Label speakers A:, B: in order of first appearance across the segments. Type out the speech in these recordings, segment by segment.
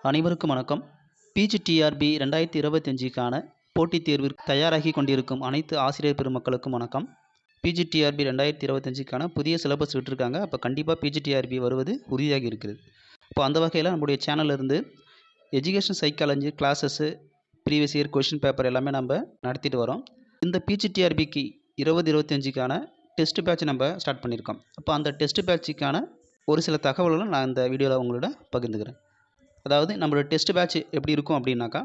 A: அனைவருக்கும் வணக்கம். பிஜிடிஆர்பி 2025க்கான போட்டித் தேர்விற்கு தயாராகி கொண்டிருக்கும் அனைத்து ஆசிரியர் பெருமக்களுக்கும் வணக்கம். பிஜிடிஆர்பி 2025க்கான புதிய சிலபஸ் விட்டுருக்காங்க. அப்போ கண்டிப்பாக பிஜிடிஆர்பி வருவது உறுதியாகி இருக்கிறது. இப்போ அந்த வகையில் நம்முடைய சேனல்லேருந்து education psychology classes, previous year question paper எல்லாமே நம்ம நடத்திட்டு வரோம். இந்த பிஜிடிஆர்பிக்கு 2025க்கான டெஸ்ட் பேட்ச் நம்ம ஸ்டார்ட் பண்ணியிருக்கோம். அப்போ அந்த டெஸ்ட் பேட்சுக்கான ஒரு சில தகவல்களும் நான் இந்த வீடியோவில் உங்களோட பகிர்ந்துக்கிறேன். அதாவது நம்மளோட டெஸ்ட் பேட்ச் எப்படி இருக்கும் அப்படின்னாக்கா,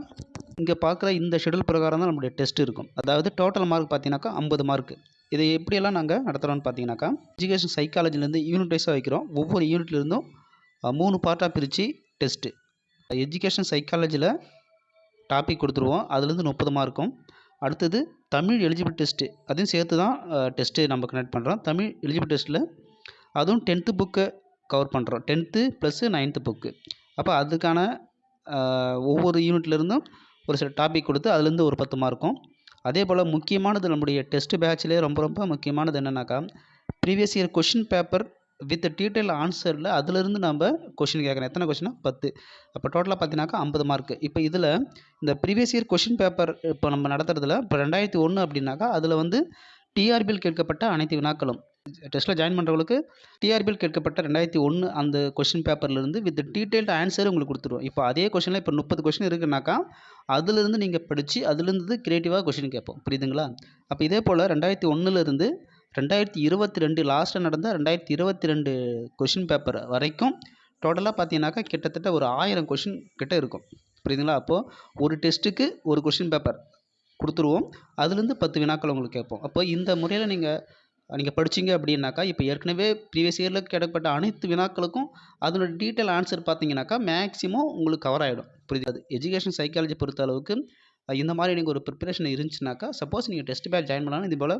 A: இங்கே பார்க்குற இந்த ஷெடியூல் பிரகாரம் தான் நம்மளுடைய டெஸ்ட் இருக்கும். அதாவது டோட்டல் மார்க் பார்த்தீங்கன்னாக்கா 50 மார்க். இதை எப்படியெல்லாம் நாங்கள் நடத்துகிறோம்னு பார்த்தீங்கன்னாக்கா, எஜுகேஷன் சைக்காலஜிலேருந்து யூனிட் வைஸாக வைக்கிறோம். ஒவ்வொரு யூனிட்லேருந்தும் 3 பார்ட்டாக பிரித்து டெஸ்ட்டு. எஜுகேஷன் சைக்காலஜியில் டாபிக் கொடுத்துருவோம், அதுலேருந்து 30 மார்க்கும். அடுத்தது தமிழ் எலிஜிபிள் டெஸ்ட்டு, அதையும் சேர்த்து தான் டெஸ்ட்டு நம்ம கனெக்ட் பண்ணுறோம். தமிழ் எலிஜிபிள் டெஸ்ட்டில் அதுவும் 10th புக்கை கவர் பண்ணுறோம். 10th + 9th book. அப்போ அதுக்கான ஒவ்வொரு யூனிட்லேருந்தும் ஒரு சில டாபிக் கொடுத்து அதுலேருந்து ஒரு 10 மார்க்கும். அதே போல் முக்கியமானது நம்முடைய டெஸ்ட் பேட்ச்லேயே ரொம்ப முக்கியமானது என்னென்னாக்கா, previous year question paper with detail ஆன்சரில் அதுலேருந்து நம்ம கொஷின் கேட்குறோம். எத்தனை கொஷினா 10. அப்போ டோட்டலாக பார்த்தீங்கன்னாக்கா 50 மார்க்கு. இப்போ இதில் இந்த ப்ரீவியஸ் இயர் கொஷின் பேப்பர் இப்போ நம்ம நடத்துறதுல இப்போ 2001 அப்படின்னாக்கா, அதில் வந்து டிஆர்பியில் கேட்கப்பட்ட அனைத்து வினாக்களும் டெஸ்ட்டில் ஜாயின் பண்ணுறவங்களுக்கு டிஆர்பியில் கேட்கப்பட்ட 2001 அந்த கொஷின் பேப்பர்லேருந்து வித் டீட்டெயில்டு ஆன்சர் உங்களுக்கு கொடுத்துருவோம். இப்போ அதே கொஷினில் இப்போ 30 கொஷின் இருக்குன்னாக்கா, அதுலேருந்து நீங்கள் படித்து அதுலேருந்து க்ரியேட்டிவாக கொஷின் கேட்போம். புரியுதுங்களா? அப்போ இதே போல் 2001லேருந்து 2022 லாஸ்ட்டில் நடந்த 2022 கொஷின் பேப்பர் வரைக்கும் டோட்டலாக பார்த்தீங்கன்னாக்கா கிட்டத்தட்ட ஒரு 1000 கொஷின் கிட்ட இருக்கும். புரியுதுங்களா? அப்போது ஒரு டெஸ்ட்டுக்கு ஒரு கொஷின் பேப்பர் கொடுத்துருவோம், அதுலேருந்து 10 வினாக்கள் உங்களுக்கு கேட்போம். அப்போ இந்த முறையில் நீங்கள் படிச்சிங்க அப்படின்னாக்கா, இப்போ ஏற்கனவே ப்ரீவியஸ் இயரில் கேட்கப்பட்ட அனைத்து வினாக்களுக்கும் அதனோட டீட்டெயில் ஆன்சர் பார்த்தீங்கன்னாக்கா மேக்ஸிமம் உங்களுக்கு கவர் ஆகிடும். புரியுது? எஜுகேஷன் சைக்காலஜி பொறுத்த அளவுக்கு இந்த மாதிரி நீங்கள் ஒரு ப்ரிப்பரேஷன் இருந்துச்சுனாக்கா, சப்போஸ் நீங்கள் டெஸ்ட் பேட்ச் ஜாயின் பண்ணாலும் இது போல்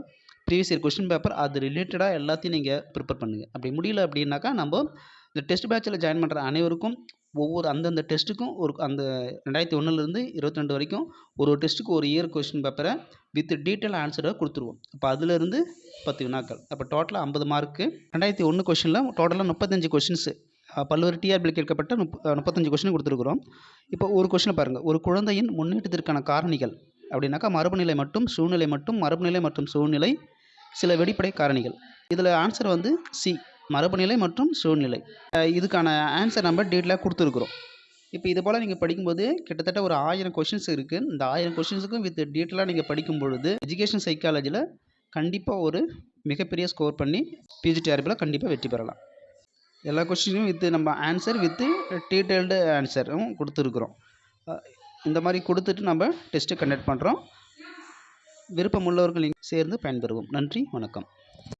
A: ப்ரீவியஸ் இயர் கொஷின் பேப்பர் அது ரிலேட்டடாக எல்லாத்தையும் நீங்கள் ப்ரிப்பேர் பண்ணுங்கள். அப்படி முடியல அப்படின்னாக்கா, நம்ம இந்த டெஸ்ட் பேட்சில் ஜாயின் பண்ணுற அனைவருக்கும் ஒவ்வொரு அந்தந்த டெஸ்ட்டுக்கும் அந்த 2001லேருந்து 22 வரைக்கும் ஒரு டெஸ்ட்டுக்கு ஒரு இயர் கொஷின் பேப்பரை வித் டீட்டெயில் ஆன்சரை கொடுத்துருவோம். அப்போ அதுலேருந்து 10 வினாக்கள். அப்போ டோட்டலாக 50 மார்க்கு. 2001 கொஷினில் டோட்டலாக 35 கொஷின்ஸு பல்வேறு டிஆர்பியில் கேட்கப்பட்ட 35 கொஷின் கொடுத்துருக்குறோம். இப்போ ஒரு கொஷினை பாருங்கள். ஒரு குழந்தையின் முன்னேற்றத்திற்கான காரணிகள் அப்படின்னாக்கா, மரபுநிலை மற்றும் சூழ்நிலை மற்றும் மரபுநிலை மற்றும் சூழ்நிலை சில வெளிப்படை காரணிகள். இதில் ஆன்சர் வந்து சி, மரபுநிலை மற்றும் சூழ்நிலை. இதுக்கான ஆன்சர் நம்ம டீட்டெயிலாக கொடுத்துருக்குறோம். இப்போ இது போல் நீங்கள் படிக்கும்போது கிட்டத்தட்ட ஒரு 1000 கொஷின்ஸ் இருக்குது. இந்த 1000 கொஷின்ஸுக்கும் வித் டீட்டெயிலாக நீங்கள் படிக்கும் பொழுது எஜுகேஷன் சைக்காலஜியில் கண்டிப்பாக ஒரு மிகப்பெரிய ஸ்கோர் பண்ணி பிஜிடிஆர்பியில் கண்டிப்பாக வெற்றி பெறலாம். எல்லா கொஷினும் வித் நம்ம ஆன்சர் வித் டீட்டெயில்டு ஆன்சரும் கொடுத்துருக்குறோம். இந்த மாதிரி கொடுத்துட்டு நம்ம டெஸ்ட்டு கண்டக்ட் பண்ணுறோம். விருப்பமுள்ளவர்கள் சேர்ந்து பயன்பெறுவோம். நன்றி, வணக்கம்.